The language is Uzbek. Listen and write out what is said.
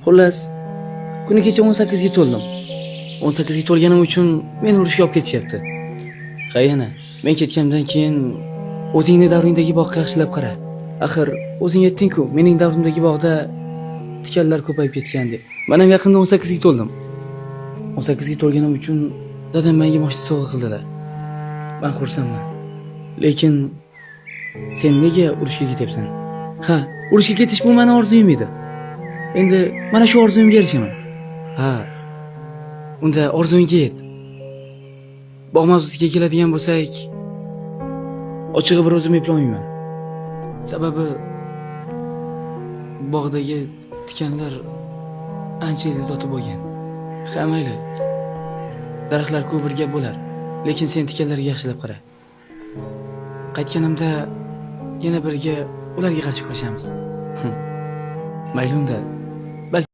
Xullas, kuni kecha 18 ga to'ldim. 18 ga to'lganim uchun meni urushga olib ketishyapti. Ha yana, men ketgandan keyin o'zingni davringdagi bog'ga yaxshilab qara. Axir o'zing aytding-ku, mening davrimdagi bog'da tikanlar ko'payib ketgan deb. Men ham yaqinda 18 ga to'ldim. 18 ga to'lganim uchun dadam menga mashina sovg'a qildilar. Men xursandman. Lekin sen nega urushga ketyapsan? Ha, urushga ketish bu meni orzuyim edi. Endi mana shu orzuyimga erishaman. Ha. Unda orzuyingga yet. Bog' mavzusiga keladigan bo'lsak, ochig'i bir o'zim eplolmayman. Sababi bog'dagi tikanlar ancha yil zoti bo'lgan. Ha, mayli. Daraxtlar ko'p bir gap bo'lar, lekin sen tikanlarga yaxshilab qara. Qaytganimda yana birga ularga qarshi kurashamiz. Mayli unda.